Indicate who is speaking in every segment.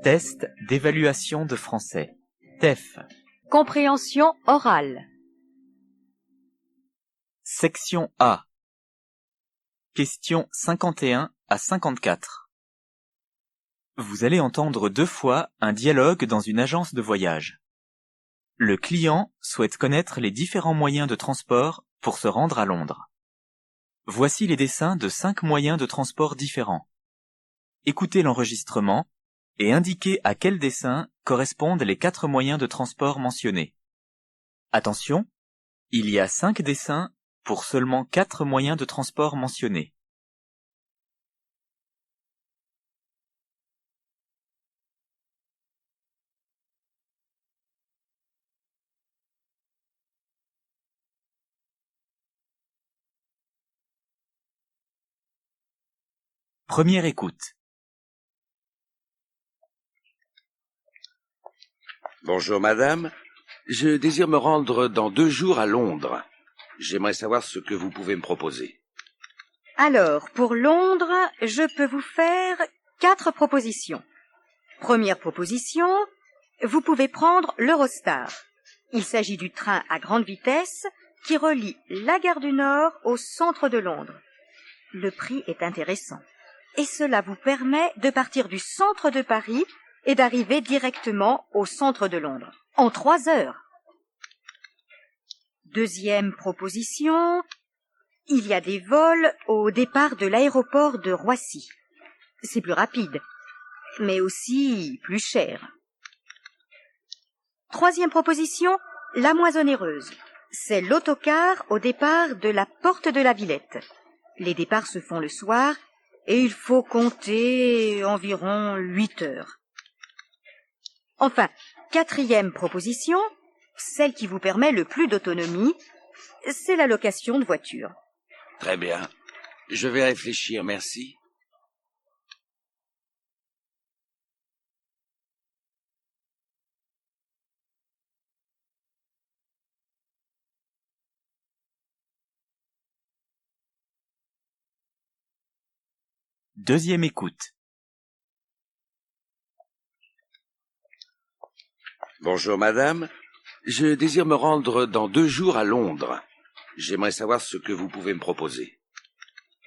Speaker 1: Test d'évaluation de français. TEF.
Speaker 2: Compréhension orale.
Speaker 1: Section A. Questions 51 à 54. Vous allez entendre 2 fois un dialogue dans une agence de voyage. Le client souhaite connaître les différents moyens de transport pour se rendre à Londres. Voici les dessins de 5 moyens de transport différents. Écoutez l'enregistrement et indiquez à quel dessin correspondent les 4 moyens de transport mentionnés. Attention, il y a 5 dessins pour seulement 4 moyens de transport mentionnés. Première écoute.
Speaker 3: Bonjour madame, je désire me rendre dans 2 jours à Londres. J'aimerais savoir ce que vous pouvez me proposer.
Speaker 2: Alors, pour Londres, je peux vous faire 4 propositions. Première proposition, vous pouvez prendre l'Eurostar. Il s'agit du train à grande vitesse qui relie la gare du Nord au centre de Londres. Le prix est intéressant et cela vous permet de partir du centre de Paris et d'arriver directement au centre de Londres en 3 heures. Deuxième proposition, il y a des vols au départ de l'aéroport de Roissy. C'est plus rapide, mais aussi plus cher. Troisième proposition, la Moissonneuse. C'est l'autocar au départ de la porte de la Villette. Les départs se font le soir et il faut compter environ 8 heures. Enfin, quatrième proposition, celle qui vous permet le plus d'autonomie, c'est la location de voiture.
Speaker 3: Très bien. Je vais réfléchir, merci.
Speaker 1: Deuxième écoute.
Speaker 3: Bonjour madame, je désire me rendre dans 2 jours à Londres. J'aimerais savoir ce que vous pouvez me proposer.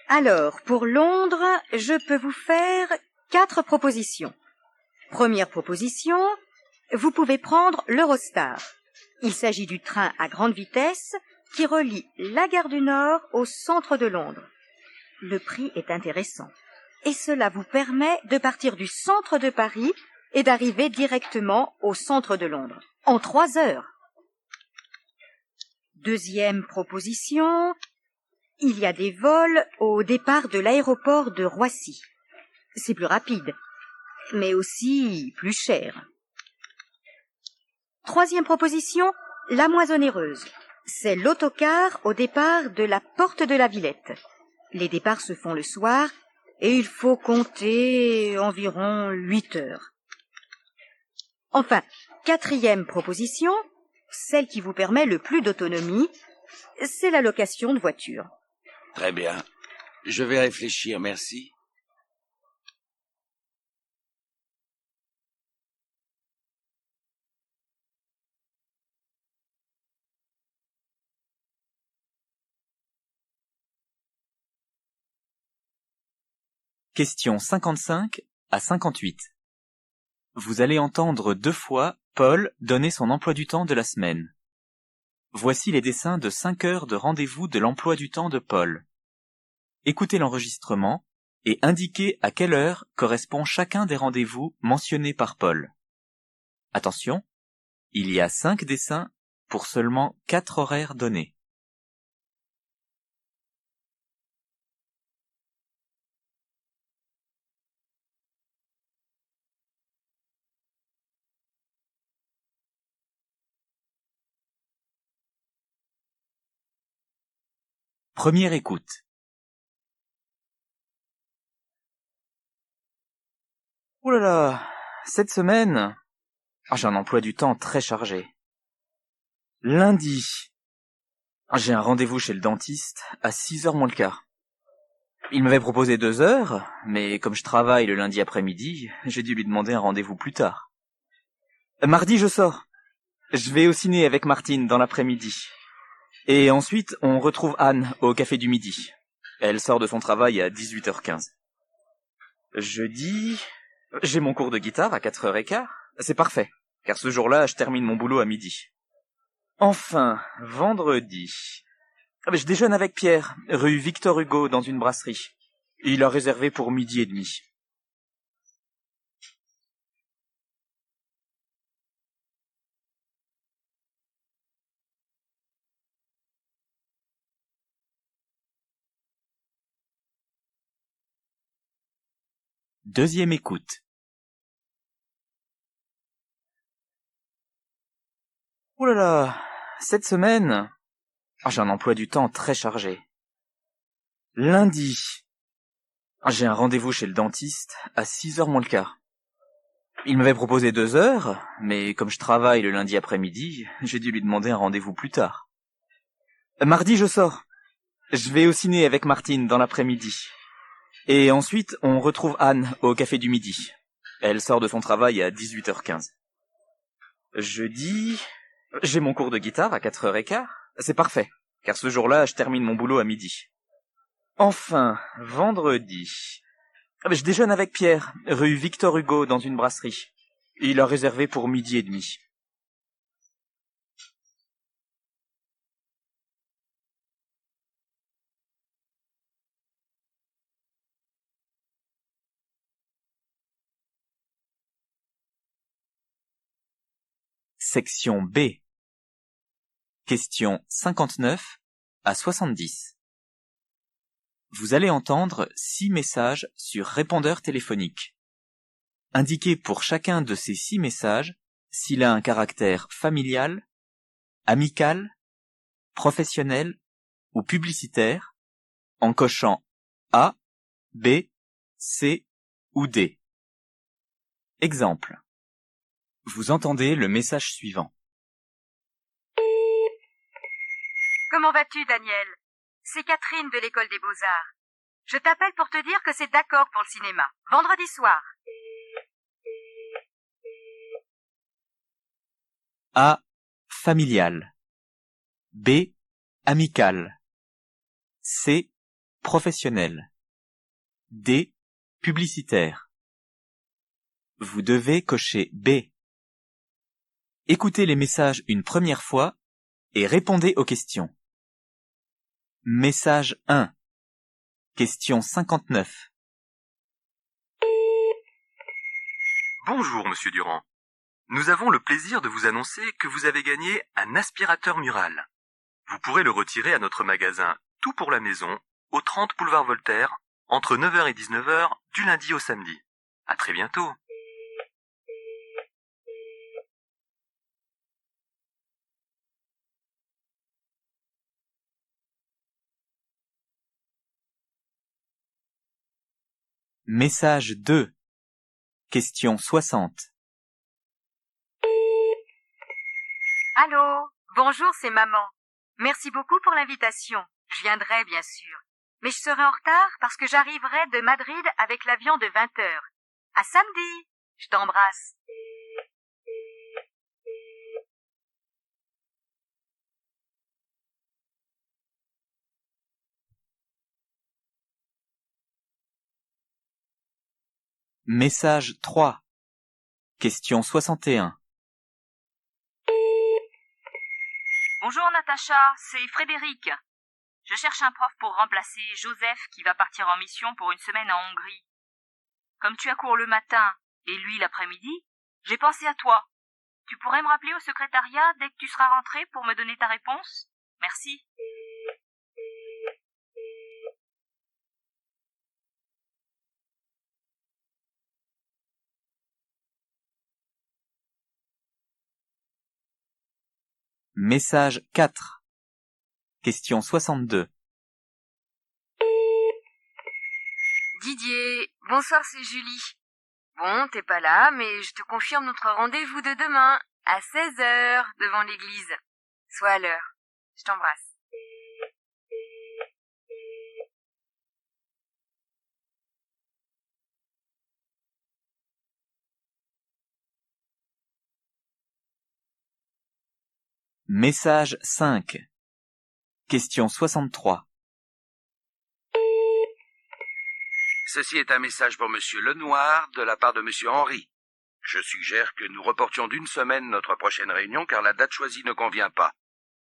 Speaker 2: Alors, pour Londres, je peux vous faire 4 propositions. Première proposition, vous pouvez prendre l'Eurostar. Il s'agit du train à grande vitesse qui relie la gare du Nord au centre de Londres. Le prix est intéressant et cela vous permet de partir du centre de Paris et d'arriver directement au centre de Londres en 3 heures. Deuxième proposition, il y a des vols au départ de l'aéroport de Roissy. C'est plus rapide, mais aussi plus cher. Troisième proposition, la Moissonneuse. C'est l'autocar au départ de la porte de la Villette. Les départs se font le soir et il faut compter environ 8 heures. Enfin, quatrième proposition, celle qui vous permet le plus d'autonomie, c'est la location de voiture.
Speaker 3: Très bien. Je vais réfléchir, merci.
Speaker 1: Questions 55 à 58. Vous allez entendre 2 fois Paul donner son emploi du temps de la semaine. Voici les dessins de 5 heures de rendez-vous de l'emploi du temps de Paul. Écoutez l'enregistrement et indiquez à quelle heure correspond chacun des rendez-vous mentionnés par Paul. Attention, il y a 5 dessins pour seulement 4 horaires donnés. Première écoute. Ouh là là, cette semaine, j'ai un emploi du temps très chargé. Lundi, j'ai un rendez-vous chez le dentiste à 6h moins le quart. Il m'avait proposé 2 heures, mais comme je travaille le lundi après-midi, j'ai dû lui demander un rendez-vous plus tard. Mardi, je sors. Je vais au ciné avec Martine dans l'après-midi. Et ensuite, on retrouve Anne au Café du Midi. Elle sort de son travail à 18h15. Jeudi, j'ai mon cours de guitare à 4h15. C'est parfait, car ce jour-là, je termine mon boulot à midi. Enfin, vendredi, je déjeune avec Pierre, rue Victor Hugo, dans une brasserie. Il a réservé pour 12h30. Deuxième écoute. Oh là là, cette semaine, j'ai un emploi du temps très chargé. Lundi, j'ai un rendez-vous chez le dentiste à 6h moins le quart. Il m'avait proposé 2 heures, mais comme je travaille le lundi après-midi, j'ai dû lui demander un rendez-vous plus tard. Mardi, je sors. Je vais au ciné avec Martine dans l'après-midi. Et ensuite, on retrouve Anne au Café du Midi. Elle sort de son travail à 18h15. Jeudi, j'ai mon cours de guitare à 4h15. C'est parfait, car ce jour-là, je termine mon boulot à midi. Enfin, vendredi, je déjeune avec Pierre, rue Victor Hugo, dans une brasserie. Il a réservé pour 12h30. Section B. Questions 59 à 70. Vous allez entendre 6 messages sur répondeur téléphonique. Indiquez pour chacun de ces 6 messages s'il a un caractère familial, amical, professionnel ou publicitaire en cochant A, B, C ou D. Exemple. Vous entendez le message suivant.
Speaker 2: Comment vas-tu, Daniel? C'est Catherine de l'école des Beaux-Arts. Je t'appelle pour te dire que c'est d'accord pour le cinéma. Vendredi soir.
Speaker 1: A. Familial. B. Amical. C. Professionnel. D. Publicitaire. Vous devez cocher B. Écoutez les messages une première fois et répondez aux questions. Message 1. Question 59.
Speaker 4: Bonjour, monsieur Durand. Nous avons le plaisir de vous annoncer que vous avez gagné un aspirateur mural. Vous pourrez le retirer à notre magasin Tout pour la maison, au 30 boulevard Voltaire, entre 9h et 19h, du lundi au samedi. À très bientôt.
Speaker 1: Message 2. Question 60.
Speaker 2: Allô? Bonjour, c'est maman. Merci beaucoup pour l'invitation. Je viendrai, bien sûr. Mais je serai en retard parce que j'arriverai de Madrid avec l'avion de 20h. À samedi. Je t'embrasse.
Speaker 1: Message 3. Question 61.
Speaker 5: Bonjour Natacha, c'est Frédéric. Je cherche un prof pour remplacer Joseph qui va partir en mission pour une semaine en Hongrie. Comme tu as cours le matin et lui l'après-midi, j'ai pensé à toi. Tu pourrais me rappeler au secrétariat dès que tu seras rentré pour me donner ta réponse? Merci.
Speaker 1: Message 4. Question 62.
Speaker 6: Didier, bonsoir, c'est Julie. Bon, t'es pas là, mais je te confirme notre rendez-vous de demain, à 16h, devant l'église. Sois à l'heure. Je t'embrasse.
Speaker 1: Message 5. Question 63.
Speaker 3: Ceci est un message pour Monsieur Lenoir de la part de Monsieur Henry. Je suggère que nous reportions d'une semaine notre prochaine réunion car la date choisie ne convient pas.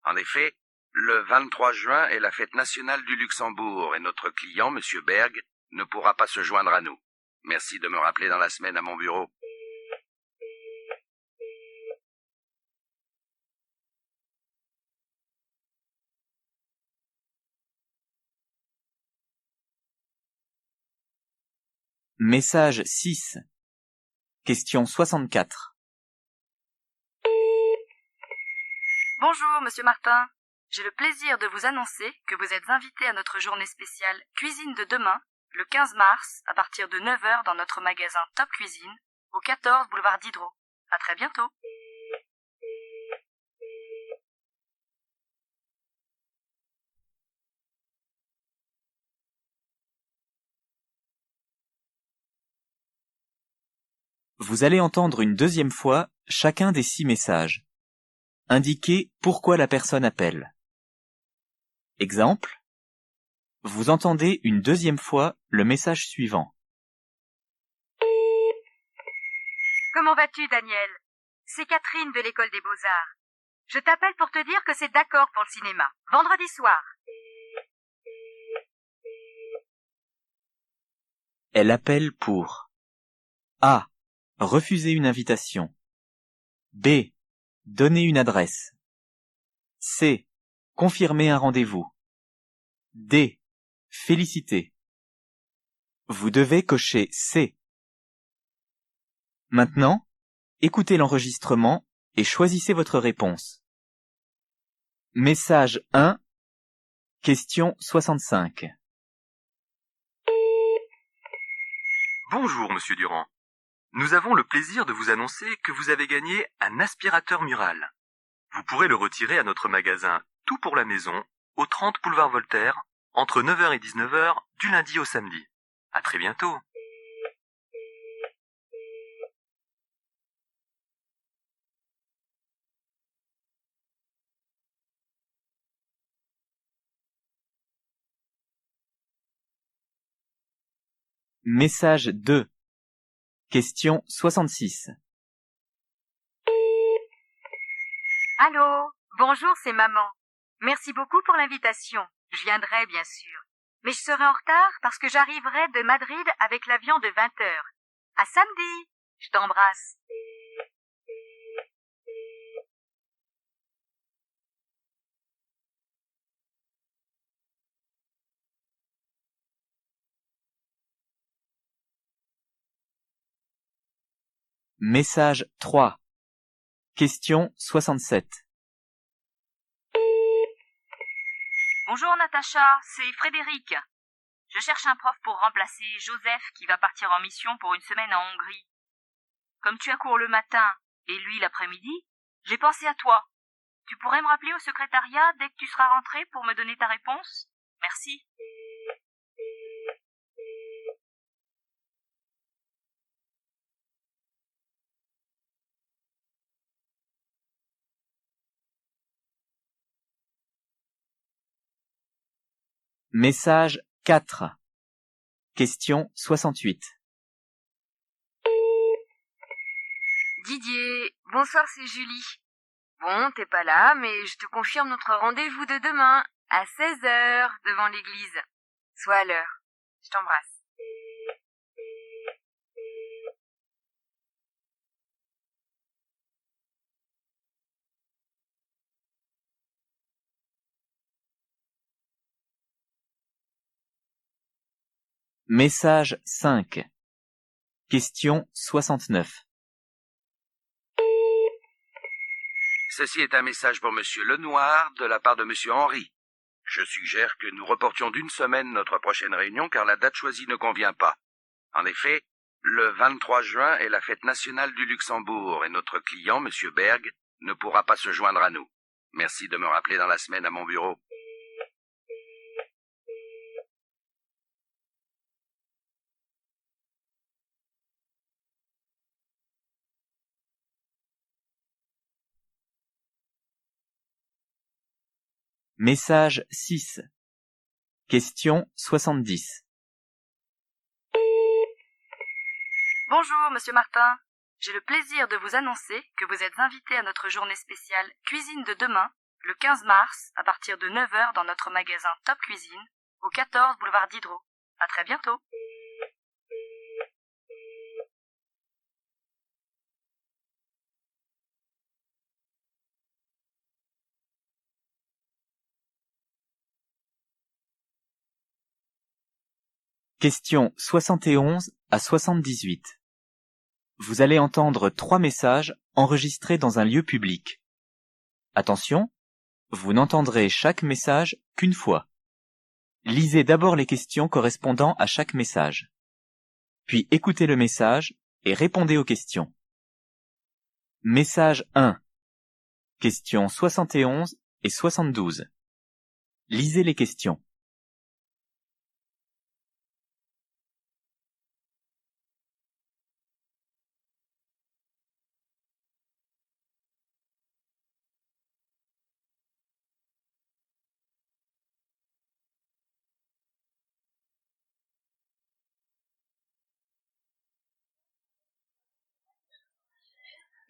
Speaker 3: En effet, le 23 juin est la fête nationale du Luxembourg et notre client, Monsieur Berg, ne pourra pas se joindre à nous. Merci de me rappeler dans la semaine à mon bureau.
Speaker 1: Message 6. Question 64.
Speaker 5: Bonjour, monsieur Martin. J'ai le plaisir de vous annoncer que vous êtes invité à notre journée spéciale Cuisine de demain, le 15 mars, à partir de 9 h dans notre magasin Top Cuisine, au 14 boulevard Diderot. À très bientôt.
Speaker 1: Vous allez entendre une deuxième fois chacun des 6 messages. Indiquez pourquoi la personne appelle. Exemple. Vous entendez une deuxième fois le message suivant.
Speaker 2: Comment vas-tu, Daniel? C'est Catherine de l'école des Beaux-Arts. Je t'appelle pour te dire que c'est d'accord pour le cinéma. Vendredi soir.
Speaker 1: Elle appelle pour A. Refuser une invitation. B. Donner une adresse. C. Confirmer un rendez-vous. D. Féliciter. Vous devez cocher C. Maintenant, écoutez l'enregistrement et choisissez votre réponse. Message 1. Question 65.
Speaker 4: Bonjour, monsieur Durand. Nous avons le plaisir de vous annoncer que vous avez gagné un aspirateur mural. Vous pourrez le retirer à notre magasin Tout pour la maison, au 30 boulevard Voltaire, entre 9 h et 19 h du lundi au samedi. À très bientôt.
Speaker 1: Message 2. Question 66.
Speaker 2: Allô? Bonjour, c'est maman. Merci beaucoup pour l'invitation. Je viendrai, bien sûr. Mais je serai en retard parce que j'arriverai de Madrid avec l'avion de 20 h. À samedi. Je t'embrasse.
Speaker 1: Message 3. Question 67.
Speaker 5: Bonjour, Natacha. C'est Frédéric. Je cherche un prof pour remplacer Joseph qui va partir en mission pour une semaine en Hongrie. Comme tu as cours le matin et lui l'après-midi, j'ai pensé à toi. Tu pourrais me rappeler au secrétariat dès que tu seras rentré pour me donner ta réponse? Merci.
Speaker 1: Message 4. Question 68.
Speaker 6: Didier, bonsoir, c'est Julie. Bon, t'es pas là, mais je te confirme notre rendez-vous de demain, à 16 h devant l'église. Sois à l'heure. Je t'embrasse.
Speaker 1: Message 5. Question 69.
Speaker 3: Ceci est un message pour Monsieur Lenoir de la part de Monsieur Henry. Je suggère que nous reportions d'une semaine notre prochaine réunion car la date choisie ne convient pas. En effet, le 23 juin est la fête nationale du Luxembourg et notre client, Monsieur Berg, ne pourra pas se joindre à nous. Merci de me rappeler dans la semaine à mon bureau.
Speaker 1: Message 6. Question 70.
Speaker 5: Bonjour, monsieur Martin. J'ai le plaisir de vous annoncer que vous êtes invité à notre journée spéciale Cuisine de demain, le 15 mars, à partir de 9 h dans notre magasin Top Cuisine, au 14 boulevard Diderot. À très bientôt.
Speaker 1: Question 71 à 78. Vous allez entendre 3 messages enregistrés dans un lieu public. Attention, vous n'entendrez chaque message qu'une fois. Lisez d'abord les questions correspondant à chaque message. Puis écoutez le message et répondez aux questions. Message 1. Questions 71 et 72. Lisez les questions.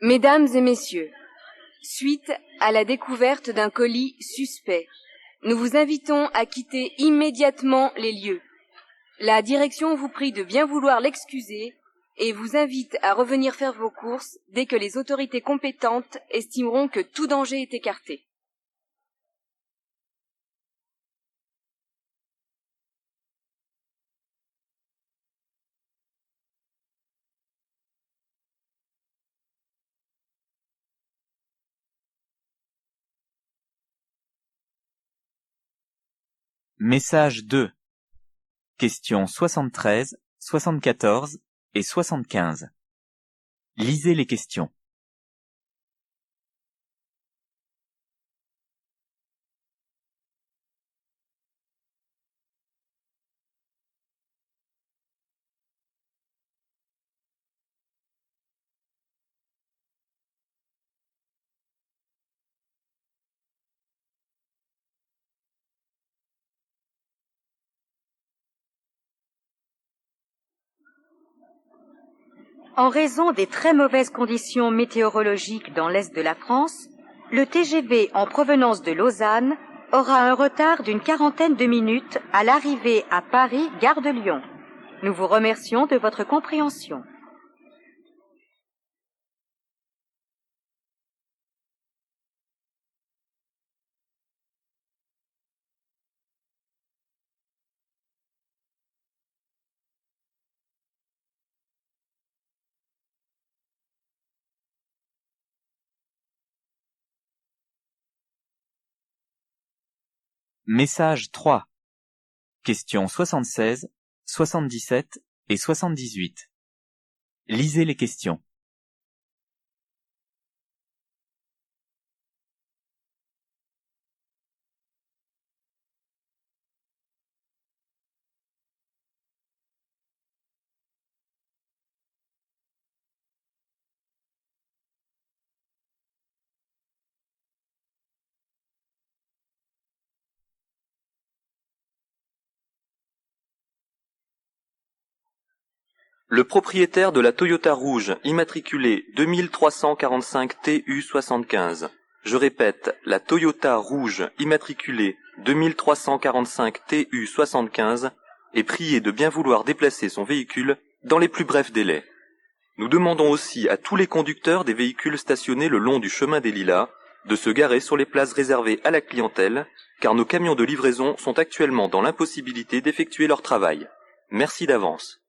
Speaker 6: Mesdames et messieurs, suite à la découverte d'un colis suspect, nous vous invitons à quitter immédiatement les lieux. La direction vous prie de bien vouloir l'excuser et vous invite à revenir faire vos courses dès que les autorités compétentes estimeront que tout danger est écarté.
Speaker 1: Message 2. Questions 73, 74 et 75. Lisez les questions.
Speaker 2: En raison des très mauvaises conditions météorologiques dans l'est de la France, le TGV en provenance de Lausanne aura un retard d'une 40aine de minutes à l'arrivée à Paris, gare de Lyon. Nous vous remercions de votre compréhension.
Speaker 1: Message 3. Questions 76, 77 et 78. Lisez les questions.
Speaker 4: Le propriétaire de la Toyota rouge immatriculée 2345 TU75. Je répète, la Toyota rouge immatriculée 2345 TU75 est prié de bien vouloir déplacer son véhicule dans les plus brefs délais. Nous demandons aussi à tous les conducteurs des véhicules stationnés le long du chemin des Lilas de se garer sur les places réservées à la clientèle, car nos camions de livraison sont actuellement dans l'impossibilité d'effectuer leur travail. Merci d'avance.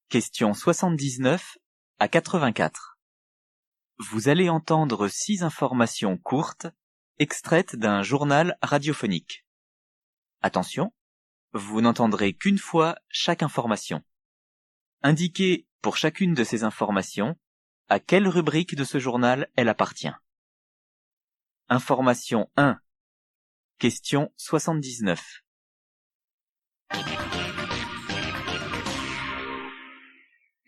Speaker 1: Questions 79 à 84. Vous allez entendre 6 informations courtes, extraites d'un journal radiophonique. Attention, vous n'entendrez qu'une fois chaque information. Indiquez pour chacune de ces informations, à quelle rubrique de ce journal elle appartient. Information 1. Question 79.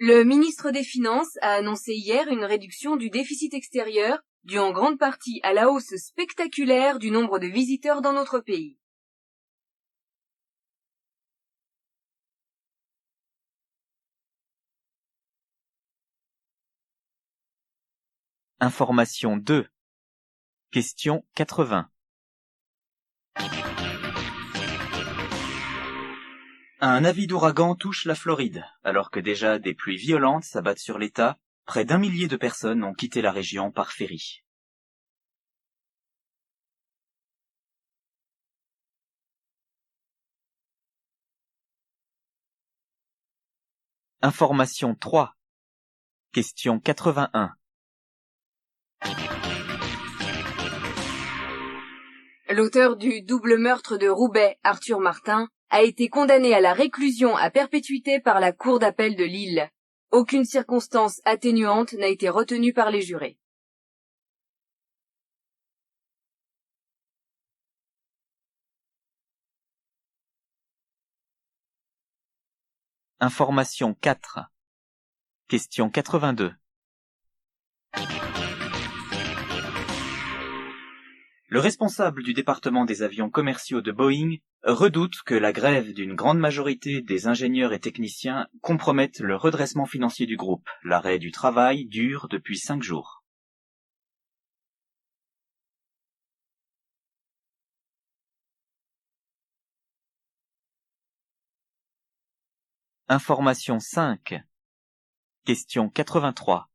Speaker 6: Le ministre des Finances a annoncé hier une réduction du déficit extérieur due en grande partie à la hausse spectaculaire du nombre de visiteurs dans notre pays.
Speaker 1: Information 2. Question 80. Un avis d'ouragan touche la Floride, alors que déjà des pluies violentes s'abattent sur l'État. Près d'1 millier de personnes ont quitté la région par ferry. Information 3. Question 81.
Speaker 6: L'auteur du double meurtre de Roubaix, Arthur Martin, a été condamné à la réclusion à perpétuité par la Cour d'appel de Lille. Aucune circonstance atténuante n'a été retenue par les jurés.
Speaker 1: Information 4. Question 82. Le responsable du département des avions commerciaux de Boeing redoute que la grève d'une grande majorité des ingénieurs et techniciens compromette le redressement financier du groupe. L'arrêt du travail dure depuis 5 jours. Information 5. Question 83.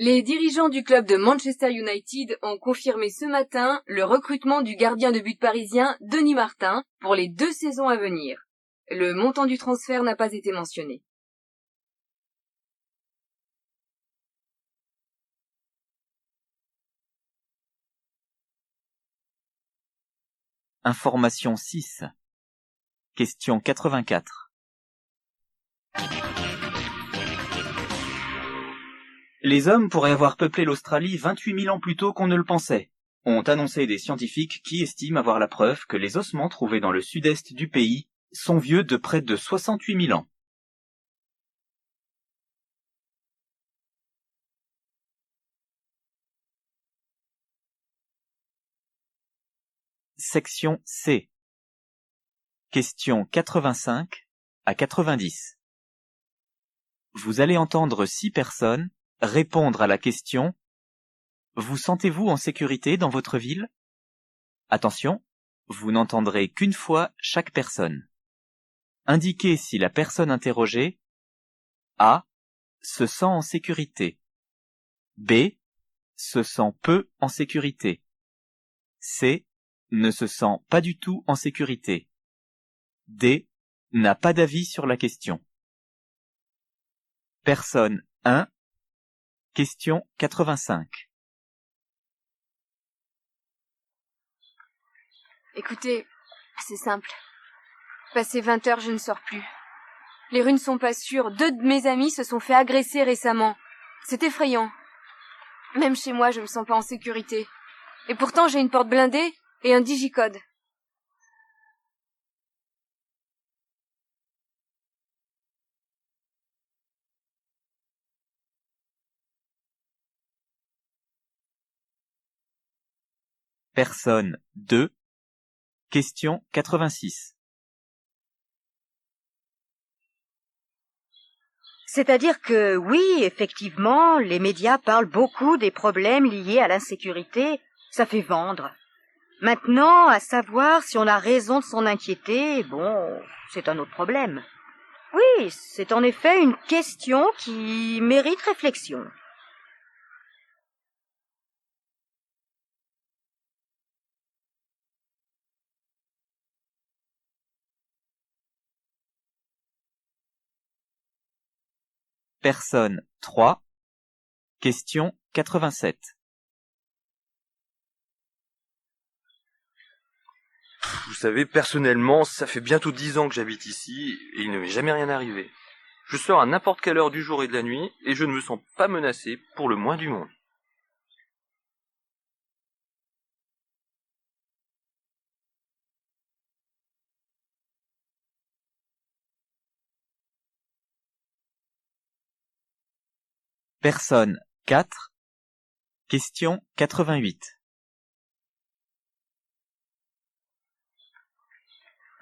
Speaker 6: Les dirigeants du club de Manchester United ont confirmé ce matin le recrutement du gardien de but parisien Denis Martin pour les 2 saisons à venir. Le montant du transfert n'a pas été mentionné.
Speaker 1: Information 6. Question 84. Les hommes pourraient avoir peuplé l'Australie 28 000 ans plus tôt qu'on ne le pensait, ont annoncé des scientifiques qui estiment avoir la preuve que les ossements trouvés dans le sud-est du pays sont vieux de près de 68 000 ans. Section C. Question 85 à 90. Vous allez entendre 6 personnes répondre à la question « Vous sentez-vous en sécurité dans votre ville ?» Attention, vous n'entendrez qu'une fois chaque personne. Indiquez si la personne interrogée A. se sent en sécurité, B. se sent peu en sécurité, C. ne se sent pas du tout en sécurité, D. n'a pas d'avis sur la question. Personne 1. Question 85.
Speaker 6: Écoutez, c'est simple. Passé 20 heures, je ne sors plus. Les rues ne sont pas sûres. 2 de mes amis se sont fait agresser récemment. C'est effrayant. Même chez moi, je me sens pas en sécurité. Et pourtant, j'ai une porte blindée et un digicode.
Speaker 1: Personne 2. Question 86.
Speaker 2: C'est-à-dire que oui, effectivement, les médias parlent beaucoup des problèmes liés à l'insécurité. Ça fait vendre. Maintenant, à savoir si on a raison de s'en inquiéter, bon, c'est un autre problème. Oui, c'est en effet une question qui mérite réflexion.
Speaker 1: Personne 3. Question 87.
Speaker 4: Vous savez, personnellement, ça fait bientôt 10 ans que j'habite ici et il ne m'est jamais rien arrivé. Je sors à n'importe quelle heure du jour et de la nuit et je ne me sens pas menacé pour le moins du monde.
Speaker 1: Personne 4. Question 88.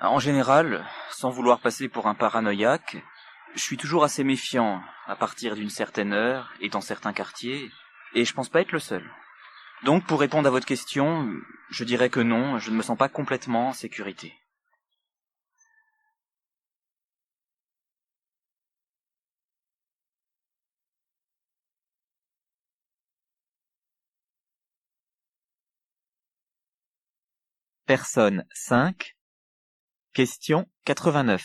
Speaker 1: En général, sans vouloir passer pour un paranoïaque, je suis toujours assez méfiant à partir d'une certaine heure et dans certains quartiers, et je pense pas être le seul. Donc pour répondre à votre question, je dirais que non, je ne me sens pas complètement en sécurité. Personne 5. Question 89.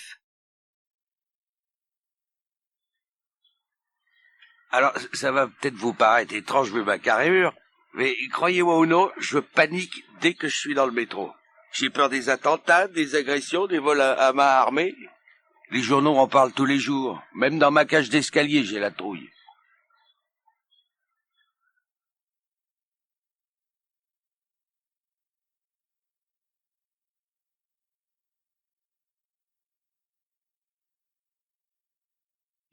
Speaker 3: Alors, ça va peut-être vous paraître étrange vu ma carrure, mais croyez-moi ou non, je panique dès que je suis dans le métro. J'ai peur des attentats, des agressions, des vols à main armée. Les journaux en parlent tous les jours. Même dans ma cage d'escalier, j'ai la trouille.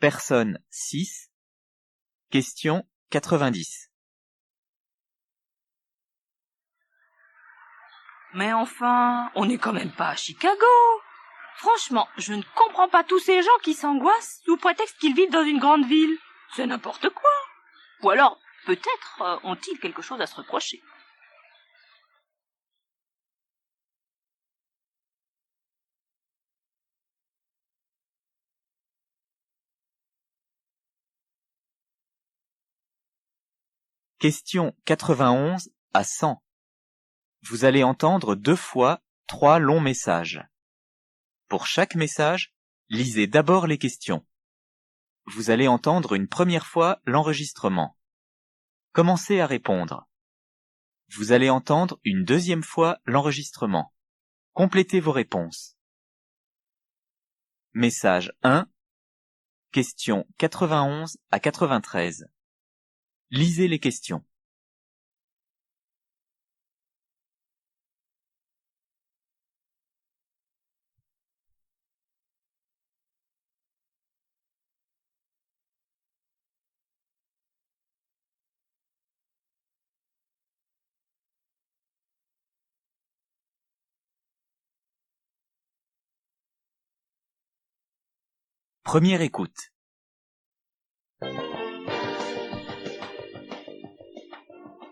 Speaker 1: Personne 6. Question 90.
Speaker 5: Mais enfin, on n'est quand même pas à Chicago. Franchement, je ne comprends pas tous ces gens qui s'angoissent sous prétexte qu'ils vivent dans une grande ville. C'est n'importe quoi. Ou alors, peut-être ont-ils quelque chose à se reprocher.
Speaker 1: Question 91 à 100. Vous allez entendre 2 fois 3 longs messages. Pour chaque message, lisez d'abord les questions. Vous allez entendre une première fois l'enregistrement. Commencez à répondre. Vous allez entendre une deuxième fois l'enregistrement. Complétez vos réponses. Message 1. Question 91 à 93. Lisez les questions. Première écoute.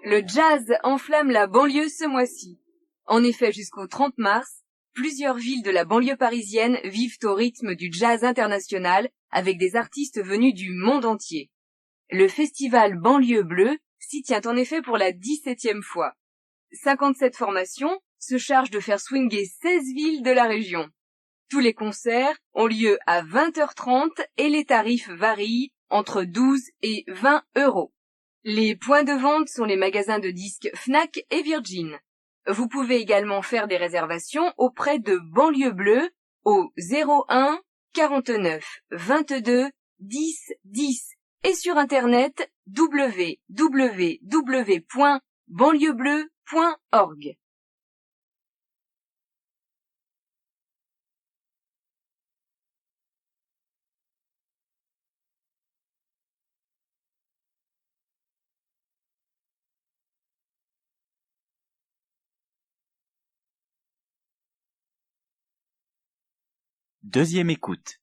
Speaker 6: Le jazz enflamme la banlieue ce mois-ci. En effet, jusqu'au 30 mars, plusieurs villes de la banlieue parisienne vivent au rythme du jazz international avec des artistes venus du monde entier. Le festival Banlieue Bleue s'y tient en effet pour la 17e fois. 57 formations se chargent de faire swinguer 16 villes de la région. Tous les concerts ont lieu à 20h30 et les tarifs varient entre 12 et 20 euros. Les points de vente sont les magasins de disques Fnac et Virgin. Vous pouvez également faire des réservations auprès de Banlieue Bleue au 01 49 22 10 10 et sur internet www.banlieuebleu.org.
Speaker 1: Deuxième écoute.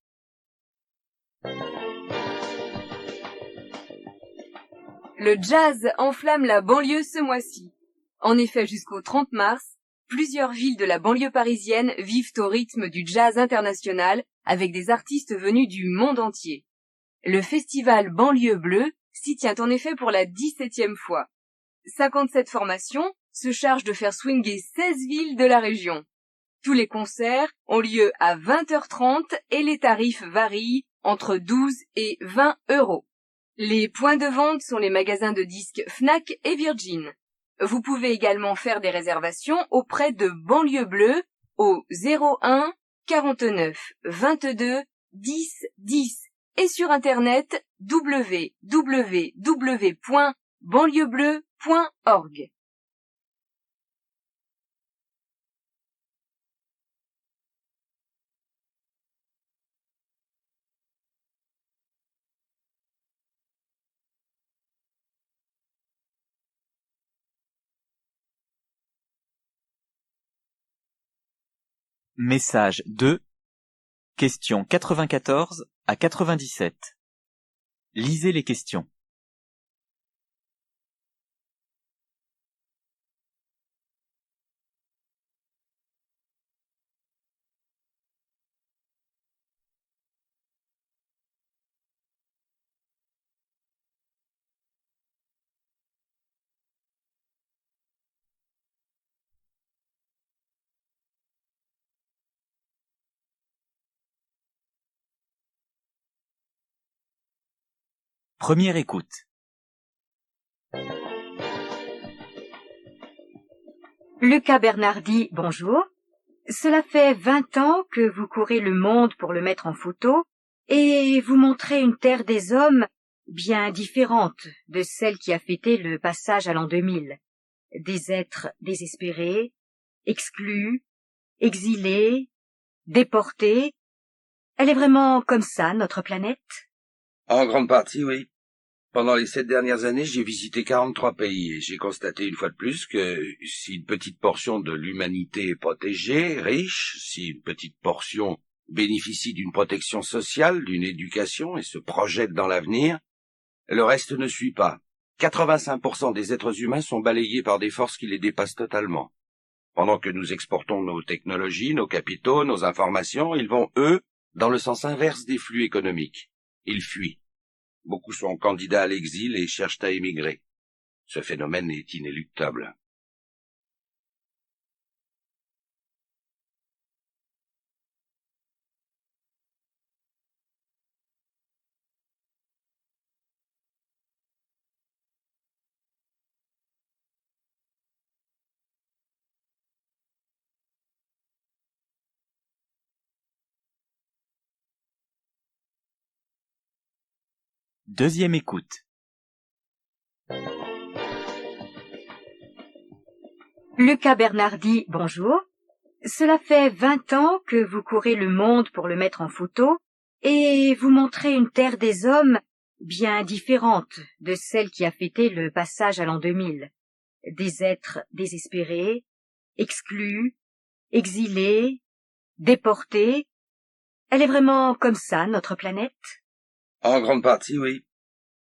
Speaker 6: Le jazz enflamme la banlieue ce mois-ci. En effet, jusqu'au 30 mars, plusieurs villes de la banlieue parisienne vivent au rythme du jazz international avec des artistes venus du monde entier. Le festival Banlieue Bleue s'y tient en effet pour la 17e fois. 57 formations se chargent de faire swinguer 16 villes de la région. Tous les concerts ont lieu à 20h30 et les tarifs varient entre 12 et 20 euros. Les points de vente sont les magasins de disques Fnac et Virgin. Vous pouvez également faire des réservations auprès de Banlieue Bleue au 01 49 22 10 10 et sur internet www.banlieuebleu.org.
Speaker 1: Message 2, questions 94 à 97. Lisez les questions. Première écoute.
Speaker 2: Lucas Bernardi, bonjour. Cela fait 20 ans que vous courez le monde pour le mettre en photo et vous montrez une terre des hommes bien différente de celle qui a fêté le passage à l'an 2000. Des êtres désespérés, exclus, exilés, déportés. Elle est vraiment comme ça, notre planète?
Speaker 3: En grande partie, oui. Pendant les 7 dernières années, j'ai visité 43 pays et j'ai constaté une fois de plus que si une petite portion de l'humanité est protégée, riche, si une petite portion bénéficie d'une protection sociale, d'une éducation et se projette dans l'avenir, le reste ne suit pas. 85% des êtres humains sont balayés par des forces qui les dépassent totalement. Pendant que nous exportons nos technologies, nos capitaux, nos informations, ils vont, eux, dans le sens inverse des flux économiques. Ils fuient. Beaucoup sont candidats à l'exil et cherchent à émigrer. Ce phénomène est inéluctable.
Speaker 1: Deuxième écoute.
Speaker 2: Lucas Bernardi, bonjour. Cela fait 20 ans que vous courez le monde pour le mettre en photo et vous montrez une terre des hommes bien différente de celle qui a fêté le passage à l'an 2000. Des êtres désespérés, exclus, exilés, déportés. Elle est vraiment comme ça, notre planète?
Speaker 3: En grande partie, oui.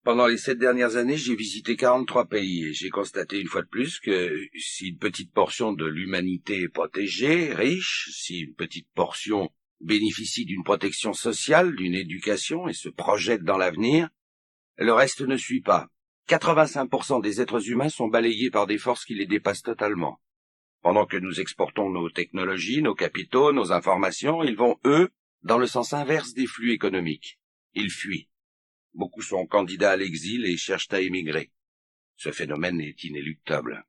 Speaker 3: Pendant les 7 dernières années, j'ai visité 43 pays et j'ai constaté une fois de plus que si une petite portion de l'humanité est protégée, riche, si une petite portion bénéficie d'une protection sociale, d'une éducation et se projette dans l'avenir, le reste ne suit pas. 85% des êtres humains sont balayés par des forces qui les dépassent totalement. Pendant que nous exportons nos technologies, nos capitaux, nos informations, ils vont, eux, dans le sens inverse des flux économiques. Ils fuient. Beaucoup sont candidats à l'exil et cherchent à émigrer. Ce phénomène est inéluctable.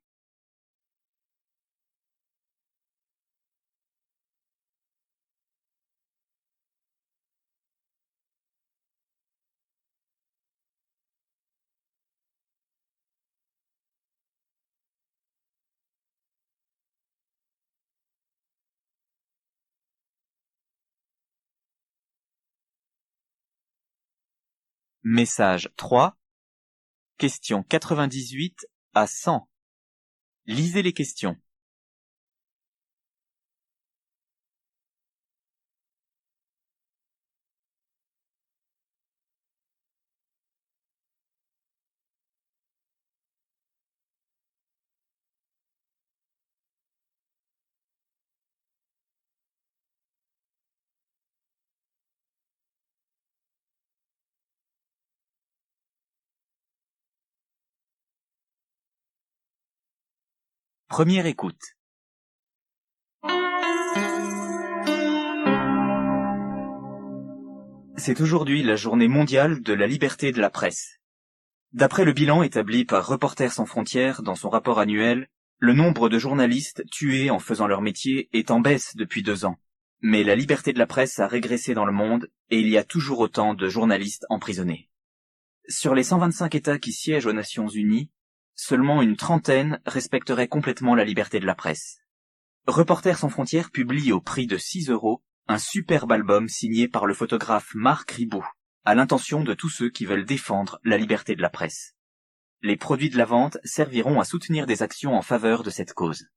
Speaker 1: Message 3, questions 98 à 100. Lisez les questions. Première écoute. C'est aujourd'hui la journée mondiale de la liberté de la presse. D'après le bilan établi par Reporters sans frontières dans son rapport annuel, Le nombre de journalistes tués en faisant leur métier est en baisse depuis 2 ans. Mais la liberté de la presse a régressé dans le monde et il y a toujours autant de journalistes emprisonnés. Sur les 125 États qui siègent aux Nations Unies, seulement une trentaine respecteraient complètement la liberté de la presse. Reporters sans frontières publie au prix de 6 € un superbe album signé par le photographe Marc Ribot, à l'intention de tous ceux qui veulent défendre la liberté de la presse. Les produits de la vente serviront à soutenir des actions en faveur de cette cause.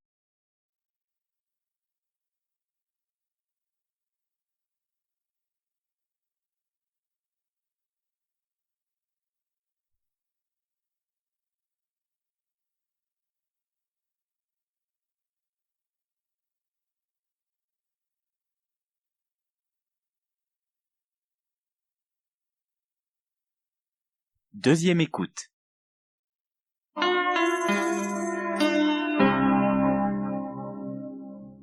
Speaker 1: Deuxième écoute.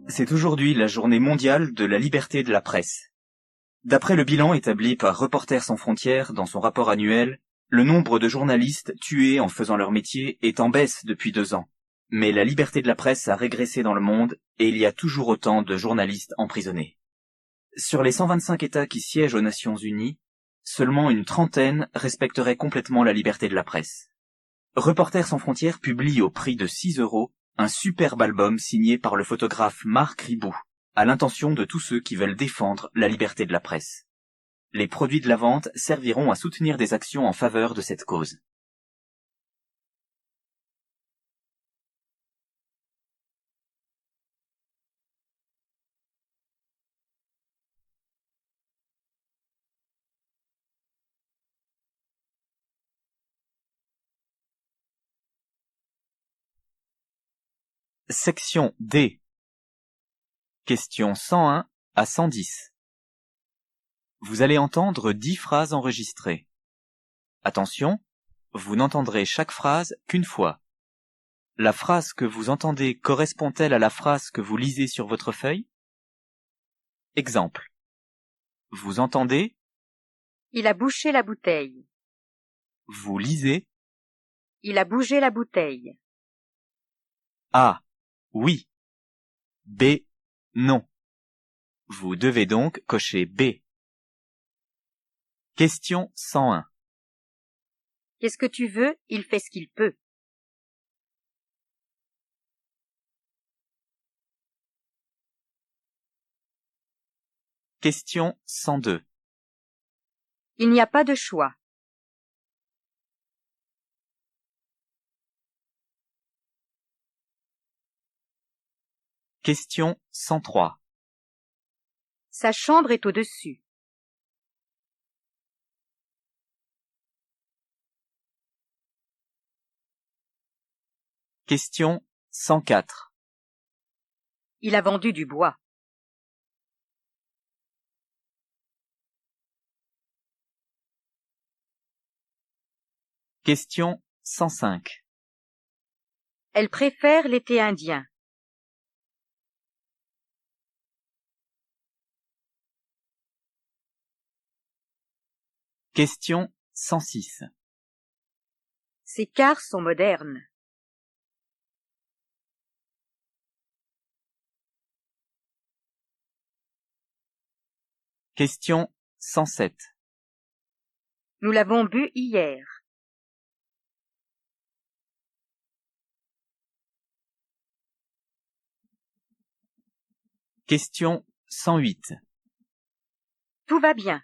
Speaker 1: C'est aujourd'hui la journée mondiale de la liberté de la presse. D'après le bilan établi par Reporters sans frontières dans son rapport annuel, le nombre de journalistes tués en faisant leur métier est en baisse depuis 2 ans. Mais la liberté de la presse a régressé dans le monde et il y a toujours autant de journalistes emprisonnés. Sur les 125 États qui siègent aux Nations Unies, seulement une trentaine respecteraient complètement la liberté de la presse. Reporters sans frontières publie au prix de 6 € un superbe album signé par le photographe Marc Ribot, à l'intention de tous ceux qui veulent défendre la liberté de la presse. Les produits de la vente serviront à soutenir des actions en faveur de cette cause. Section D. Questions 101 à 110. Vous allez entendre 10 phrases enregistrées. Attention, vous n'entendrez chaque phrase qu'une fois. La phrase que vous entendez correspond-elle à la phrase que vous lisez sur votre feuille? Exemple. Vous entendez?
Speaker 2: Il a bouché la bouteille.
Speaker 1: Vous lisez?
Speaker 2: Il a bougé la bouteille.
Speaker 1: A. Oui. B. Non. Vous devez donc cocher B. Question 101.
Speaker 2: Qu'est-ce que tu veux? Il fait ce qu'il peut.
Speaker 1: Question 102.
Speaker 2: Il n'y a pas de choix.
Speaker 1: Question 103.
Speaker 2: Sa chambre est au-dessus.
Speaker 1: Question 104.
Speaker 2: Il a vendu du bois.
Speaker 1: Question 105.
Speaker 2: Elle préfère l'été indien.
Speaker 1: Question 106.
Speaker 2: Ses cars sont modernes.
Speaker 1: Question 107.
Speaker 2: Nous l'avons bu hier.
Speaker 1: Question 108.
Speaker 2: Tout va bien.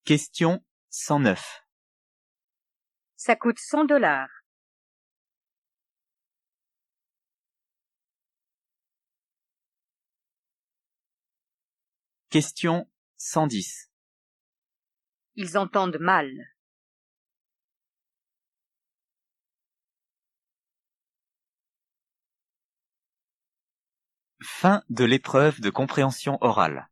Speaker 1: Question 109.
Speaker 2: Ça coûte 100 $.
Speaker 1: Question 110.
Speaker 2: Ils entendent mal.
Speaker 1: Fin de l'épreuve de compréhension orale.